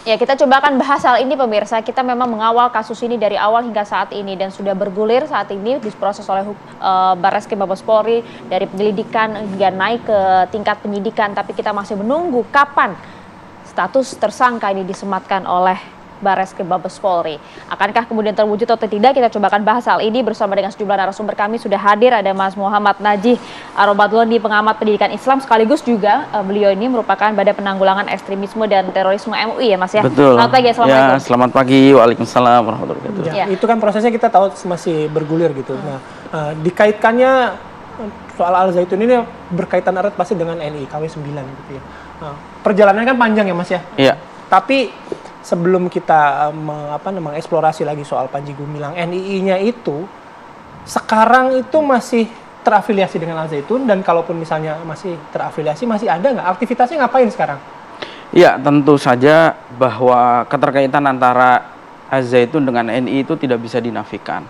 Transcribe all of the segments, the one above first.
Ya, kita coba akan bahas hal ini pemirsa. Kita memang mengawal kasus ini dari awal hingga saat ini dan sudah bergulir saat ini diproses oleh Barreskrim Mabes Polri dari penyelidikan hingga naik ke tingkat penyidikan. Tapi kita masih menunggu kapan status tersangka ini disematkan oleh Barreskrim Mabes Polri. Akankah kemudian terwujud atau tidak? Kita coba akan bahas hal ini bersama dengan sejumlah narasumber kami. Sudah hadir ada Mas Muhammad Najih Arobadloni, pengamat pendidikan Islam, sekaligus juga beliau ini merupakan Badan Penanggulangan Ekstremisme dan Terorisme MUI ya Mas ya. Betul. Selamat pagi, assalamualaikum. Ya, selamat pagi, waalaikumsalam warahmatullahi wabarakatuh. Ya, itu kan prosesnya kita tahu masih bergulir gitu. Nah, dikaitkannya soal Al Zaitun ini berkaitan erat pasti dengan NI KW 9 gitu ya. Nah, perjalanannya kan panjang ya Mas ya. Iya. Tapi sebelum kita mengeksplorasi lagi soal Panji Gumilang, NII-nya itu sekarang itu masih terafiliasi dengan Al Zaitun, dan kalaupun misalnya masih terafiliasi, masih ada nggak aktivitasnya, ngapain sekarang? Ya, tentu saja bahwa keterkaitan antara Al Zaitun dengan NI itu tidak bisa dinafikan.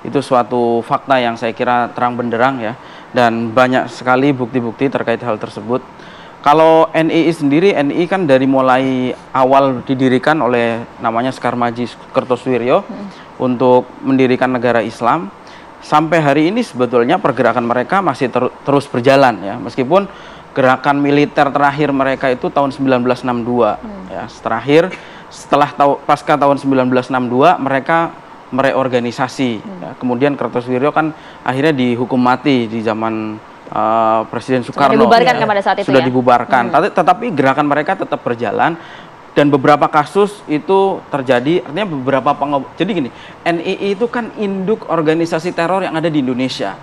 Itu suatu fakta yang saya kira terang benderang ya, dan banyak sekali bukti-bukti terkait hal tersebut. Kalau NII sendiri, NII kan dari mulai awal didirikan oleh namanya Sekar Maji Kertoswiryo untuk mendirikan negara Islam. Sampai hari ini sebetulnya pergerakan mereka masih terus berjalan ya, meskipun gerakan militer terakhir mereka itu tahun 1962 ya. Setelah pasca tahun 1962 mereka mereorganisasi ya. Kemudian Kertoswiryo kan akhirnya dihukum mati di zaman Presiden Soekarno. Sudah dibubarkan kan pada saat itu sudah ya? dibubarkan, tetapi gerakan mereka tetap berjalan. Dan beberapa kasus itu terjadi, artinya beberapa jadi gini, NII itu kan induk organisasi teror yang ada di Indonesia.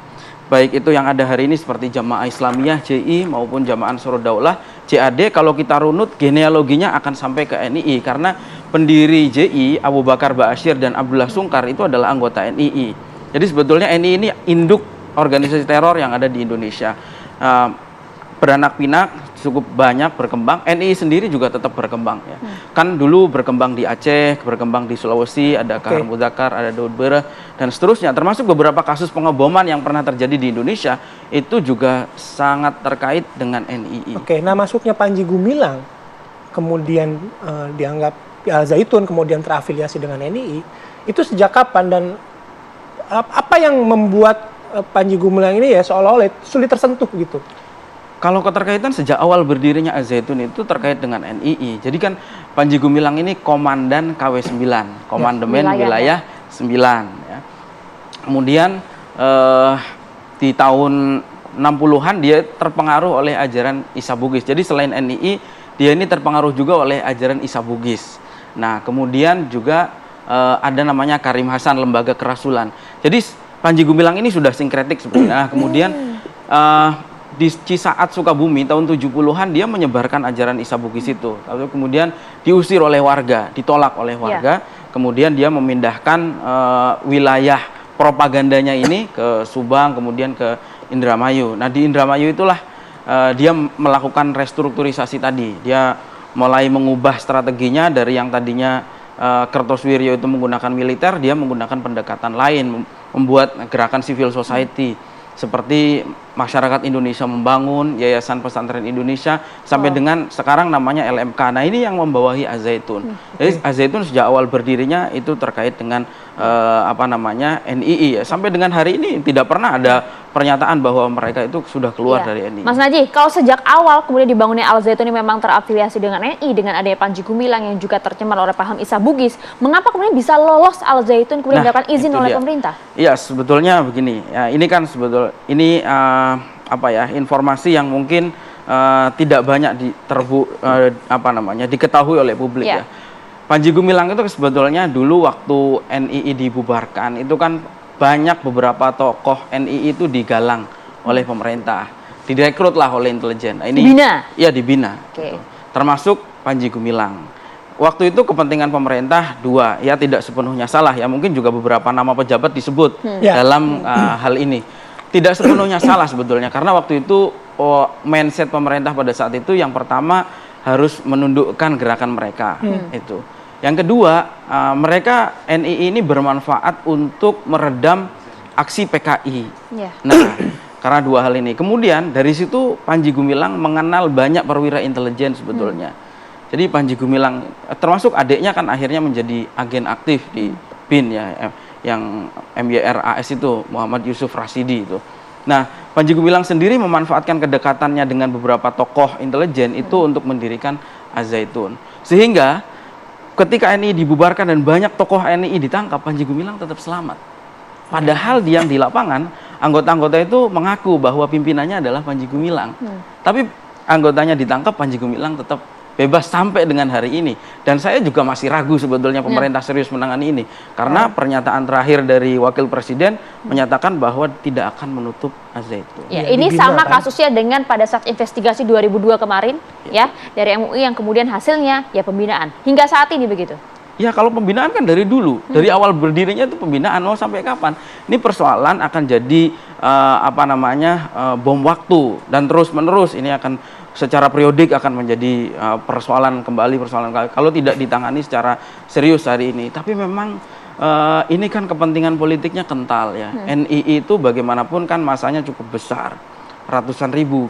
Baik itu yang ada hari ini seperti Jamaah Islamiyah, JI, maupun Jamaah Ansarud Daulah, JAD. Kalau kita runut, genealoginya akan sampai ke NII. Karena pendiri JI, Abu Bakar Ba'asyir dan Abdullah Sungkar itu adalah anggota NII. Jadi sebetulnya NII ini induk organisasi teror yang ada di Indonesia. Beranak pinak, cukup banyak berkembang. NII sendiri juga tetap berkembang ya. Kan dulu berkembang di Aceh, berkembang di Sulawesi, ada Kahar Mudzakkar, ada Daud Bereh, dan seterusnya. Termasuk beberapa kasus pengeboman yang pernah terjadi di Indonesia itu juga sangat terkait dengan NII. Nah masuknya Panji Gumilang kemudian dianggap Al Zaitun kemudian terafiliasi dengan NII, itu sejak kapan dan apa yang membuat Panji Gumilang ini ya seolah-olah sulit tersentuh gitu? Kalau keterkaitan sejak awal berdirinya Al Zaitun itu terkait dengan NII. Jadi kan Panji Gumilang ini komandan KW 9, Komandemen Wilayah 9 ya. Kemudian di tahun 60-an dia terpengaruh oleh ajaran Isa Bugis. Jadi selain NII, dia ini terpengaruh juga oleh ajaran Isa Bugis. Nah, kemudian juga ada namanya Karim Hasan, Lembaga Kerasulan. Jadi Panji Gumilang ini sudah sinkretik sebenarnya. Nah, kemudian di Cisaat Sukabumi tahun 70-an dia menyebarkan ajaran Isa Bugis itu. Lalu kemudian diusir oleh warga, ditolak oleh warga. Kemudian dia memindahkan wilayah propagandanya ini ke Subang, kemudian ke Indramayu. Nah, di Indramayu itulah dia melakukan restrukturisasi tadi. Dia mulai mengubah strateginya dari yang tadinya Kertoswiryo itu menggunakan militer, dia menggunakan pendekatan lain, membuat gerakan civil society seperti Masyarakat Indonesia Membangun, Yayasan Pesantren Indonesia, sampai dengan sekarang namanya LMK. Nah, ini yang membawahi Al Zaitun. Jadi Al Zaitun sejak awal berdirinya itu terkait dengan NII ya. Sampai dengan hari ini tidak pernah ada pernyataan bahwa mereka itu sudah keluar dari NII. Mas Najih, kalau sejak awal kemudian dibangunnya Al Zaitun ini memang terafiliasi dengan NII, dengan adanya Panji Gumilang yang juga tercemar oleh paham Isa Bugis, mengapa kemudian bisa lolos Al Zaitun kemudian mendapatkan izin oleh pemerintah? Iya, sebetulnya begini. Ya, ini kan informasi yang mungkin tidak banyak diketahui oleh publik ya. Panji Gumilang itu sebetulnya dulu waktu NII dibubarkan itu kan banyak beberapa tokoh NII itu digalang oleh pemerintah, direkrutlah oleh intelijen. Nah, ini dibina? Iya, dibina. Gitu. Termasuk Panji Gumilang. Waktu itu kepentingan pemerintah dua, ya tidak sepenuhnya salah ya, mungkin juga beberapa nama pejabat disebut dalam hal ini. Tidak sepenuhnya salah sebetulnya, karena waktu itu mindset pemerintah pada saat itu yang pertama harus menundukkan gerakan mereka itu. Yang kedua, mereka NII ini bermanfaat untuk meredam aksi PKI. Nah, karena dua hal ini. Kemudian dari situ Panji Gumilang mengenal banyak perwira intelijen sebetulnya. Jadi Panji Gumilang termasuk adiknya kan akhirnya menjadi agen aktif di BIN ya, yang MYRAS itu, Muhammad Yusuf Rasidi itu. Nah, Panji Gumilang sendiri memanfaatkan kedekatannya dengan beberapa tokoh intelijen itu untuk mendirikan Al-Zaitun. Sehingga ketika NII dibubarkan dan banyak tokoh NII ditangkap, Panji Gumilang tetap selamat. Padahal dia di lapangan, anggota-anggota itu mengaku bahwa pimpinannya adalah Panji Gumilang. Tapi anggotanya ditangkap, Panji Gumilang tetap bebas sampai dengan hari ini. Dan saya juga masih ragu sebetulnya pemerintah serius menangani ini. Karena pernyataan terakhir dari Wakil Presiden menyatakan bahwa tidak akan menutup Al-Zaitun. Ya, ini sama kasusnya dengan pada saat investigasi 2002 kemarin ya dari MUI yang kemudian hasilnya ya pembinaan. Hingga saat ini begitu. Ya, kalau pembinaan kan dari dulu, dari awal berdirinya itu pembinaan, mau sampai kapan? Ini persoalan akan jadi bom waktu dan terus-menerus ini akan secara periodik akan menjadi persoalan kembali kalau tidak ditangani secara serius hari ini. Tapi memang ini kan kepentingan politiknya kental ya. NII itu bagaimanapun kan masanya cukup besar, ratusan ribu.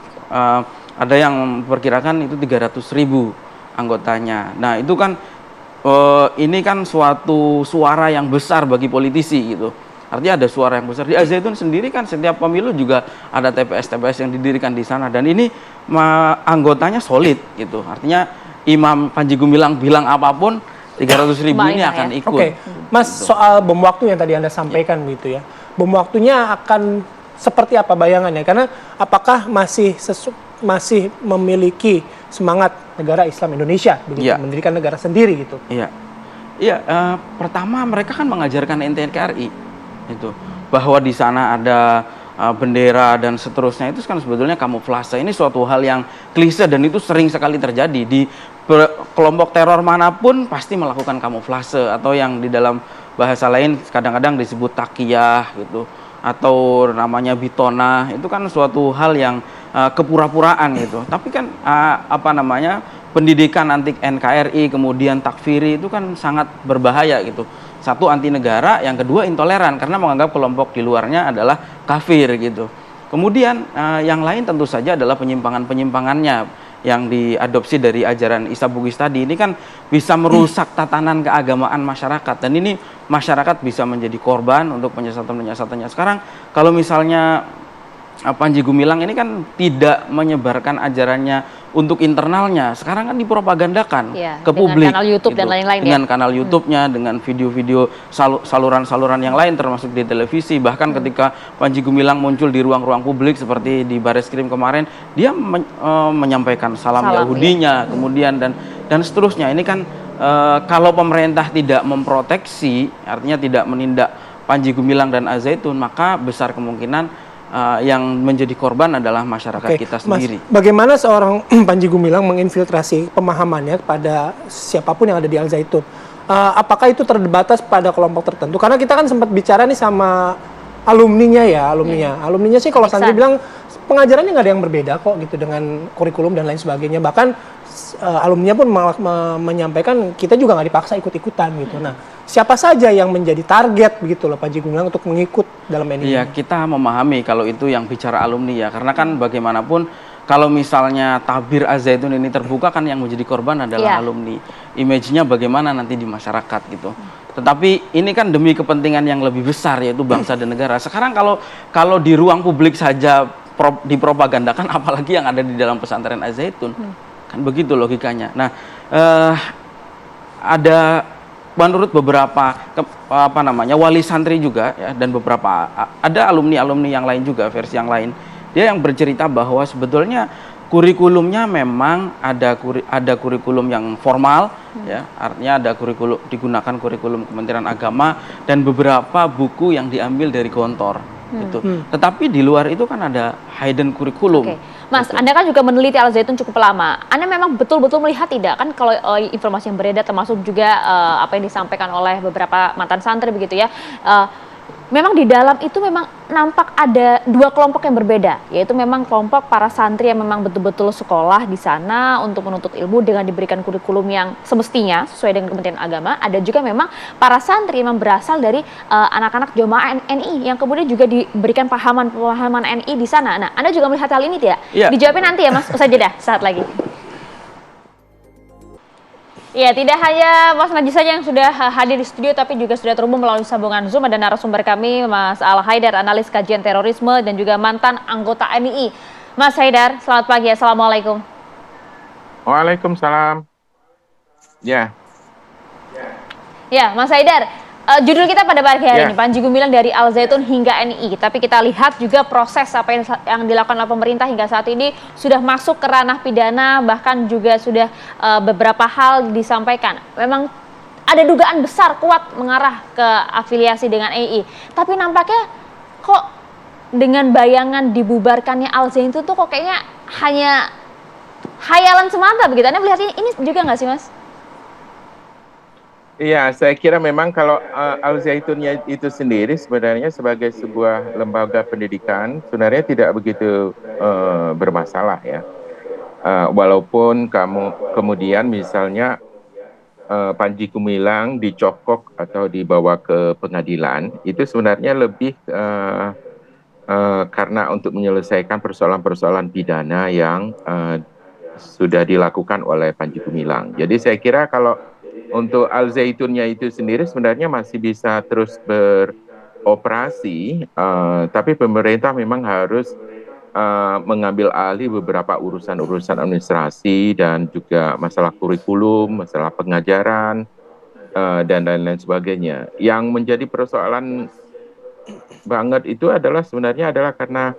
Ada yang memperkirakan itu 300.000 anggotanya. Nah, itu kan ini kan suatu suara yang besar bagi politisi gitu. Artinya ada suara yang besar. Di Al-Zaitun sendiri kan setiap pemilu juga ada TPS-TPS yang didirikan di sana. Dan ini anggotanya solid gitu. Artinya Imam Panji Gumilang bilang apapun, 300.000 ini akan ikut. Oke, Mas, gitu. Soal bom waktu yang tadi Anda sampaikan gitu ya. Bom waktunya akan seperti apa bayangannya? Karena apakah masih memiliki semangat negara Islam Indonesia begitu, mendirikan negara sendiri gitu? Iya, pertama mereka kan mengajarkan NKRI itu bahwa di sana ada bendera dan seterusnya, itu kan sebetulnya kamuflase. Ini suatu hal yang klise dan itu sering sekali terjadi di kelompok teror manapun, pasti melakukan kamuflase atau yang di dalam bahasa lain kadang-kadang disebut takiyah gitu atau namanya bitona. Itu kan suatu hal yang kepura-puraan gitu. Tapi kan pendidikan anti NKRI kemudian takfiri itu kan sangat berbahaya gitu. Satu, anti negara, yang kedua intoleran karena menganggap kelompok di luarnya adalah kafir gitu. Kemudian yang lain tentu saja adalah penyimpangannya yang diadopsi dari ajaran Isa Bugis tadi. Ini kan bisa merusak tatanan keagamaan masyarakat dan ini masyarakat bisa menjadi korban untuk penyesatan-penyesatannya. Sekarang kalau misalnya Panji Gumilang ini kan tidak menyebarkan ajarannya untuk internalnya, sekarang kan dipropagandakan ke publik. Dengan kanal YouTube gitu. dan lain-lain dengan kanal YouTube-nya, dengan video-video saluran-saluran yang lain termasuk di televisi. Bahkan ketika Panji Gumilang muncul di ruang-ruang publik seperti di Bareskrim kemarin, dia menyampaikan salam Yahudinya, kemudian dan seterusnya. Ini kan kalau pemerintah tidak memproteksi, artinya tidak menindak Panji Gumilang dan Al-Zaitun, maka besar kemungkinan yang menjadi korban adalah masyarakat kita sendiri. Mas, bagaimana seorang Panji Gumilang menginfiltrasi pemahamannya kepada siapapun yang ada di Al-Zaitun? Apakah itu terbatas pada kelompok tertentu? Karena kita kan sempat bicara nih sama alumninya ya, alumninya sih kalau Sandri bilang pengajarannya nggak ada yang berbeda kok gitu dengan kurikulum dan lain sebagainya. Bahkan alumninya pun malah menyampaikan kita juga nggak dipaksa ikut-ikutan gitu. Nah, siapa saja yang menjadi target begitu loh Panji Gumilang untuk mengikut dalam NII? Iya, kita memahami kalau itu yang bicara alumni ya, karena kan bagaimanapun kalau misalnya tabir Al-Zaitun ini terbuka kan yang menjadi korban adalah alumni. Image-nya bagaimana nanti di masyarakat gitu. Tetapi ini kan demi kepentingan yang lebih besar yaitu bangsa dan negara. Sekarang kalau di ruang publik saja dipropagandakan, apalagi yang ada di dalam pesantren Al-Zaitun. Kan begitu logikanya. Nah, ada menurut beberapa wali santri juga ya, dan beberapa ada alumni yang lain juga, versi yang lain, dia yang bercerita bahwa sebetulnya kurikulumnya memang ada kurikulum yang formal ya, artinya ada kurikulum, digunakan kurikulum Kementerian Agama dan beberapa buku yang diambil dari Gontor gitu. Tetapi di luar itu kan ada hidden kurikulum. Mas, Anda kan juga meneliti Al-Zaitun cukup lama. Anda memang betul-betul melihat tidak kan kalau informasi yang beredar termasuk juga apa yang disampaikan oleh beberapa mantan santri begitu ya. Memang di dalam itu memang nampak ada dua kelompok yang berbeda, yaitu memang kelompok para santri yang memang betul-betul sekolah di sana untuk menuntut ilmu dengan diberikan kurikulum yang semestinya sesuai dengan Kementerian Agama. Ada juga memang para santri yang berasal dari anak-anak jamaah NI yang kemudian juga diberikan pemahaman NI di sana. Nah, Anda juga melihat hal ini tidak? Ya. Dijawabin nanti ya Mas, usai jeda saat lagi. Ya, tidak hanya Mas Najis saja yang sudah hadir di studio, tapi juga sudah terhubung melalui sambungan Zoom. Ada narasumber kami, Mas Al Haidar, analis kajian terorisme, dan juga mantan anggota NII. Mas Haidar, selamat pagi. Assalamualaikum. Waalaikumsalam. Ya, Ya, Mas Haidar, judul kita pada pagi hari Ya. ini, Panji Gumilang dari Al Zaitun hingga NII. Tapi kita lihat juga proses apa yang dilakukan oleh pemerintah hingga saat ini sudah masuk ke ranah pidana, bahkan juga sudah beberapa hal disampaikan. Memang ada dugaan besar kuat mengarah ke afiliasi dengan NII. Tapi nampaknya kok dengan bayangan dibubarkannya Al Zaitun tuh kok kayaknya hanya hayalan semata begitu. Anda melihat ini juga nggak sih, Mas? iya, saya kira memang kalau Al Zaitunnya itu sendiri sebenarnya sebagai sebuah lembaga pendidikan sebenarnya tidak begitu bermasalah ya. Walaupun kemudian misalnya Panji Gumilang dicokok atau dibawa ke pengadilan, itu sebenarnya lebih karena untuk menyelesaikan persoalan-persoalan pidana yang sudah dilakukan oleh Panji Gumilang. Jadi saya kira kalau untuk Al Zaitunnya itu sendiri sebenarnya masih bisa terus beroperasi, tapi pemerintah memang harus mengambil alih beberapa urusan-urusan administrasi dan juga masalah kurikulum, masalah pengajaran, dan lain-lain sebagainya. Yang menjadi persoalan banget itu adalah sebenarnya karena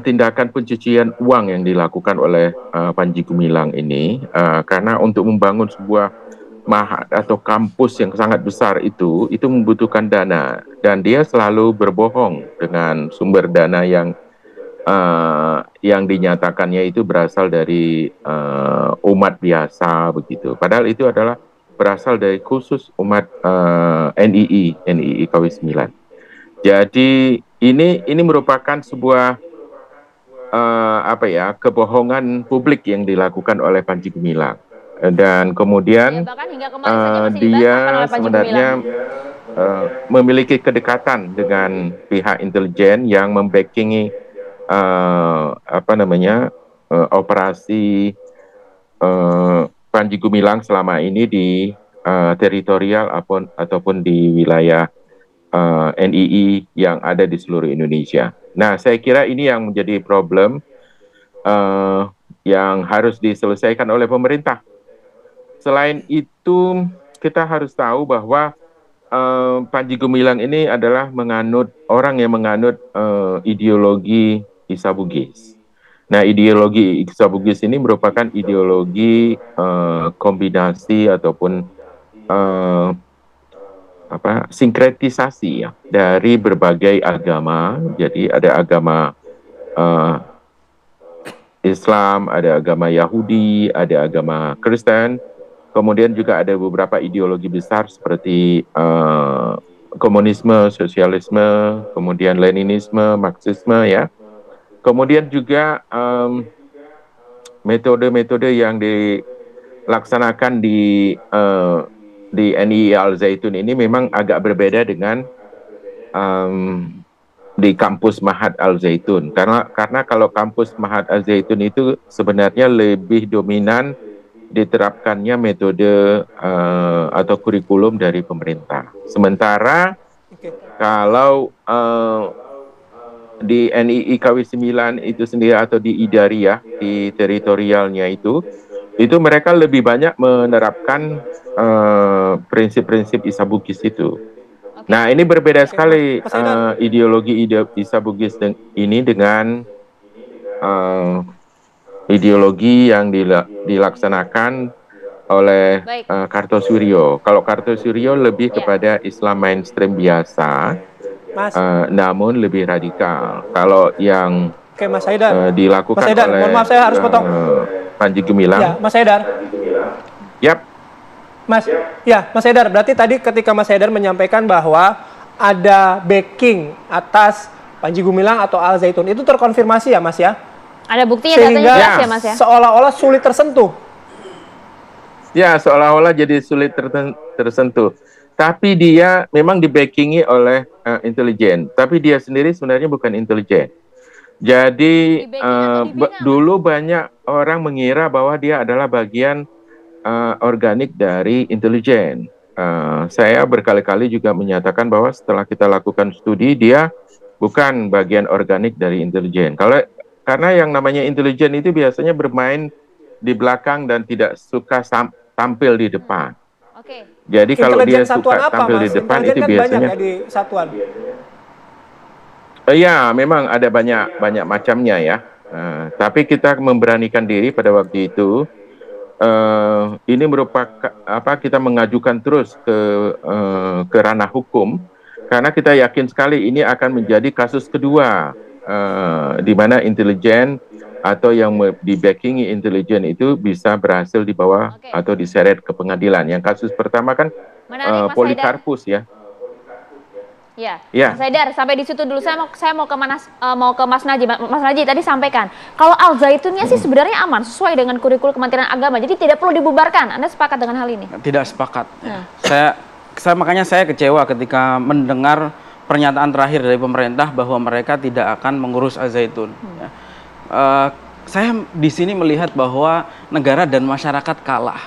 tindakan pencucian uang yang dilakukan oleh Panji Gumilang ini, karena untuk membangun sebuah mahat atau kampus yang sangat besar itu membutuhkan dana, dan dia selalu berbohong dengan sumber dana yang dinyatakannya itu berasal dari umat biasa begitu. Padahal itu adalah berasal dari khusus umat NII KW9. Jadi ini merupakan sebuah kebohongan publik yang dilakukan oleh Panji Gumilang. Dan kemudian Ya, bahkan hingga kemarin saja masih dia dibahas oleh Panji sebenarnya memiliki kedekatan dengan pihak intelijen yang membackingi operasi Panji Gumilang selama ini di teritorial ataupun di wilayah NII yang ada di seluruh Indonesia. Nah, saya kira ini yang menjadi problem yang harus diselesaikan oleh pemerintah. Selain itu, kita harus tahu bahwa Panji Gumilang ini adalah orang yang menganut ideologi Isa Bugis. Nah, ideologi Isa Bugis ini merupakan ideologi kombinasi ataupun sinkretisasi ya dari berbagai agama. Jadi ada agama Islam, ada agama Yahudi, ada agama Kristen. Kemudian juga ada beberapa ideologi besar seperti komunisme, sosialisme, kemudian Leninisme, Marxisme ya. Kemudian juga metode-metode yang dilaksanakan di NII Al Zaitun ini memang agak berbeda dengan di kampus Mahat Al Zaitun. Karena kalau kampus Mahat Al Zaitun itu sebenarnya lebih dominan diterapkannya metode atau kurikulum dari pemerintah. Sementara kalau di NII KW9 itu sendiri atau di Idariyah, di teritorialnya itu mereka lebih banyak menerapkan prinsip-prinsip Isa Bugis itu. Nah, ini berbeda sekali ideologi Isa Bugis ini dengan ideologi yang dilaksanakan oleh Kartosuryo. Kalau Kartosuryo lebih kepada Islam mainstream biasa, namun lebih radikal. Kalau yang Mas Haidar. dilakukan Mas Haidar, oleh mohon maaf saya harus potong. Panji Gumilang. Ya, Mas Haidar. Yap. Mas Haidar, berarti tadi ketika Mas Haidar menyampaikan bahwa ada backing atas Panji Gumilang atau Al Zaitun, itu terkonfirmasi ya, Mas ya? Ada buktinya, datanya Sehingga jelas ya, Mas ya? seolah-olah sulit tersentuh. Ya, seolah-olah jadi sulit tersentuh. Tapi dia memang dibackingi oleh intelijen. Tapi dia sendiri sebenarnya bukan intelijen. Jadi dulu banyak orang mengira bahwa dia adalah bagian organik dari intelijen. Saya berkali-kali juga menyatakan bahwa setelah kita lakukan studi, dia bukan bagian organik dari intelijen. Karena yang namanya intelijen itu biasanya bermain di belakang dan tidak suka tampil di depan. Oke. Jadi kalau dia satuan suka apa, tampil Mas? di depan Intelijen itu kan biasanya banyak ya di satuan. Ya, memang ada banyak macamnya ya. Tapi kita memberanikan diri pada waktu itu. Ini merupakan kita mengajukan terus ke ranah hukum karena kita yakin sekali ini akan menjadi kasus kedua di mana intelijen atau yang di backingi intelijen itu bisa berhasil dibawa atau diseret ke pengadilan. Yang kasus pertama kan Polikarpus ya. Ya, Ya. Mas Haidar, sampai di situ dulu. Saya mau ke Mas Naji. Mas Naji tadi sampaikan kalau Al Zaitunnya sih sebenarnya aman sesuai dengan kurikulum Kementerian Agama. Jadi tidak perlu dibubarkan. Anda sepakat dengan hal ini? Tidak sepakat. Makanya saya kecewa ketika mendengar pernyataan terakhir dari pemerintah bahwa mereka tidak akan mengurus Al Zaitun. Ya. Saya di sini melihat bahwa negara dan masyarakat kalah.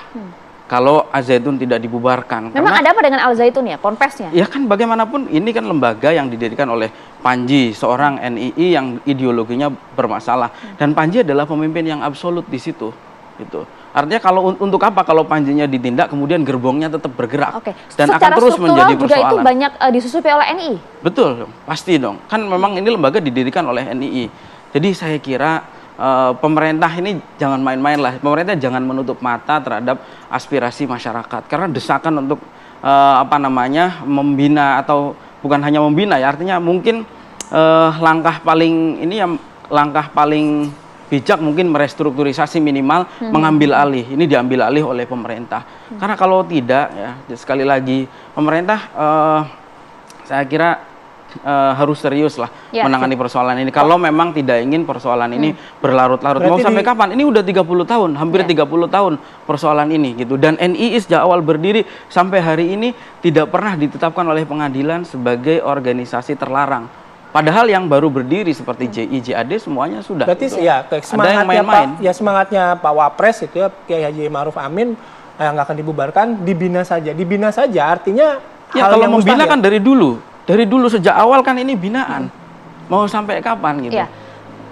Kalau Al Zaitun tidak dibubarkan. Memang ada apa dengan Al Zaitun ya, ponpesnya? Ya kan bagaimanapun ini kan lembaga yang didirikan oleh Panji, seorang NII yang ideologinya bermasalah. Dan Panji adalah pemimpin yang absolut di situ. Gitu. Artinya kalau untuk apa kalau Panjinya ditindak kemudian gerbongnya tetap bergerak. Oke. Dan Secara akan terus menjadi juga persoalan. itu banyak disusupi oleh NII? Betul, pasti dong. Kan memang ini lembaga didirikan oleh NII. Jadi saya kira pemerintah ini jangan main-main lah. Pemerintah jangan menutup mata terhadap aspirasi masyarakat. Karena desakan untuk membina atau bukan hanya membina ya, artinya mungkin langkah paling bijak mungkin merestrukturisasi minimal mengambil alih. Ini diambil alih oleh pemerintah. Karena kalau tidak ya sekali lagi pemerintah saya kira harus serius lah menangani persoalan ini. Kalau memang tidak ingin persoalan ini berlarut-larut. Mau sampai kapan? Ini udah 30 tahun, hampir 30 tahun persoalan ini gitu. Dan NII sejak awal berdiri sampai hari ini tidak pernah ditetapkan oleh pengadilan sebagai organisasi terlarang. Padahal yang baru berdiri seperti JI, JAD semuanya sudah. Berarti gitu. ya Ada yang main-main. Semangatnya Pak Wapres itu ya Kiai Haji Ma'ruf Amin yang nggak akan dibubarkan, dibina saja. Dibina saja artinya ya kalau membina kan dari dulu sejak awal kan ini binaan. Mau sampai kapan gitu. Iya.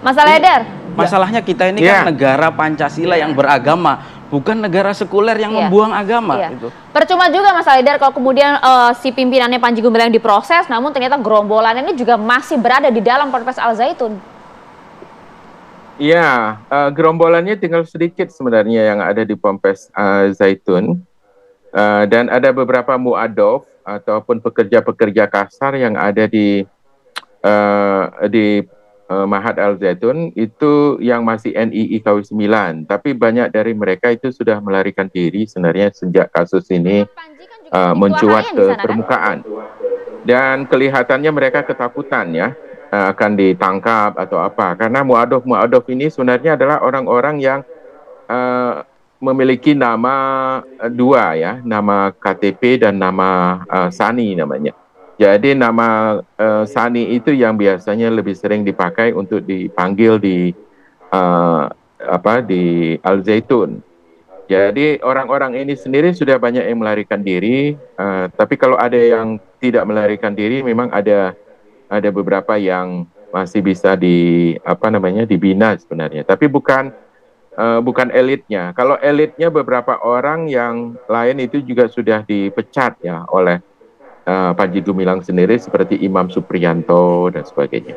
Mas Haidar. Masalahnya kita ini kan negara Pancasila yang beragama, bukan negara sekuler yang membuang agama gitu. Percuma juga Mas Haidar kalau kemudian si pimpinannya Panji Gumilang diproses, namun ternyata gerombolan ini juga masih berada di dalam Ponpes Al Zaitun. Iya, gerombolannya tinggal sedikit sebenarnya yang ada di Ponpes Al Zaitun. Dan ada beberapa mu'adof ataupun pekerja-pekerja kasar yang ada di Mahat Al Zaitun itu yang masih NII KW 9, tapi banyak dari mereka itu sudah melarikan diri sebenarnya sejak kasus ini mencuat ke permukaan. Dan kelihatannya mereka ketakutan ya akan ditangkap atau apa, karena mu'adof ini sebenarnya adalah orang-orang yang memiliki nama dua ya, nama KTP dan nama Sani namanya. Jadi nama Sani itu yang biasanya lebih sering dipakai untuk dipanggil di Al Zaitun. Jadi orang-orang ini sendiri sudah banyak yang melarikan diri, tapi kalau ada yang tidak melarikan diri, memang ada beberapa yang masih bisa dibina sebenarnya. Tapi bukan elitnya. Kalau elitnya beberapa orang yang lain itu juga sudah dipecat ya oleh Panji Gumilang sendiri seperti Imam Supriyanto dan sebagainya.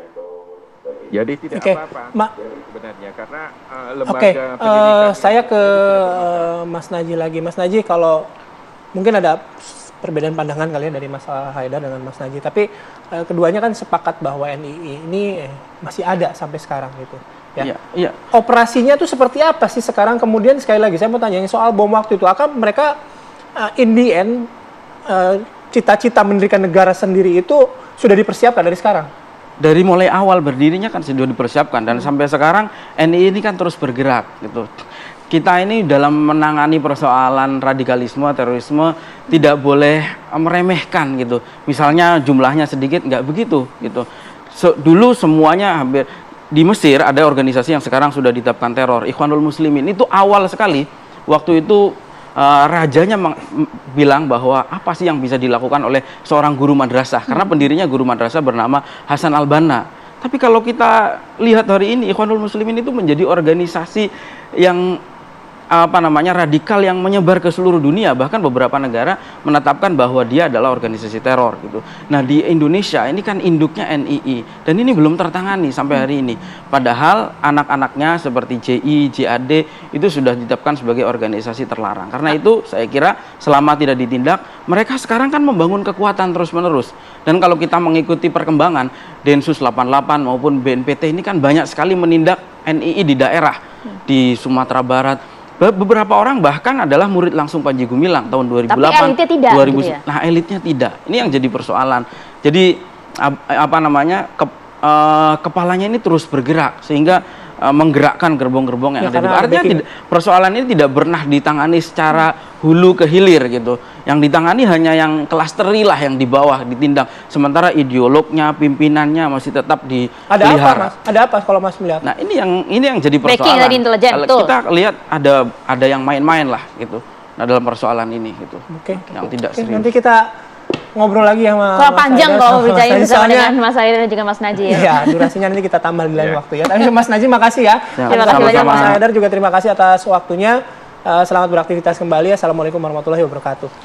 Jadi tidak apa-apa sebenarnya karena lembaga pendidikan. Saya ke Mas Naji lagi. Mas Naji, kalau mungkin ada perbedaan pandangan kalian dari Mas Haidar dengan Mas Naji, tapi keduanya kan sepakat bahwa NII ini masih ada sampai sekarang gitu. Ya. Iya. Operasinya tuh seperti apa sih sekarang? Kemudian sekali lagi saya mau tanya soal bom waktu itu. Akan mereka in the end cita-cita mendirikan negara sendiri itu sudah dipersiapkan dari sekarang? Dari mulai awal berdirinya kan sudah dipersiapkan dan sampai sekarang NII ini kan terus bergerak gitu. Kita ini dalam menangani persoalan radikalisme, terorisme tidak boleh meremehkan gitu. Misalnya jumlahnya sedikit nggak begitu gitu. Dulu semuanya hampir di Mesir ada organisasi yang sekarang sudah ditetapkan teror, Ikhwanul Muslimin. Itu awal sekali waktu itu rajanya bilang bahwa apa sih yang bisa dilakukan oleh seorang guru madrasah, karena pendirinya guru madrasah bernama Hasan al-Banna. Tapi kalau kita lihat hari ini Ikhwanul Muslimin itu menjadi organisasi yang radikal yang menyebar ke seluruh dunia, bahkan beberapa negara menetapkan bahwa dia adalah organisasi teror gitu. Nah, di Indonesia ini kan induknya NII dan ini belum tertangani sampai hari ini. Padahal anak-anaknya seperti JI, JAD itu sudah ditetapkan sebagai organisasi terlarang. Karena itu saya kira selama tidak ditindak, mereka sekarang kan membangun kekuatan terus-menerus. Dan kalau kita mengikuti perkembangan Densus 88 maupun BNPT ini kan banyak sekali menindak NII di daerah di Sumatera Barat. Beberapa orang bahkan adalah murid langsung Panji Gumilang tahun 2008. Tapi elitnya tidak, 2000, gitu ya? Nah, elitnya tidak. Ini yang jadi persoalan. Jadi kepalanya ini terus bergerak sehingga menggerakkan gerbong-gerbong yang ada di bawah. Artinya persoalan ini tidak pernah ditangani secara hulu ke hilir gitu. Yang ditangani hanya yang kelasteri lah, yang di bawah ditindak. Sementara ideolognya, pimpinannya masih tetap dipelihara. Ada apa, Mas? Ada apa kalau Mas melihat? Nah, ini yang jadi persoalan. Backing dari intelijen, betul. Kita lihat ada yang main-main lah gitu. Nah, dalam persoalan ini gitu. Yang tidak serius. Nanti kita ngobrol lagi sama kalau panjang kalau berbicara bersama Soalnya, dengan Mas Haidar dan juga Mas Naji ya. Iya, durasinya nanti kita tambah di lain waktu ya. Tapi Mas Naji makasih ya. Terima kasih banyak Mas Haidar juga terima kasih atas waktunya. Selamat beraktivitas kembali. Assalamualaikum warahmatullahi wabarakatuh.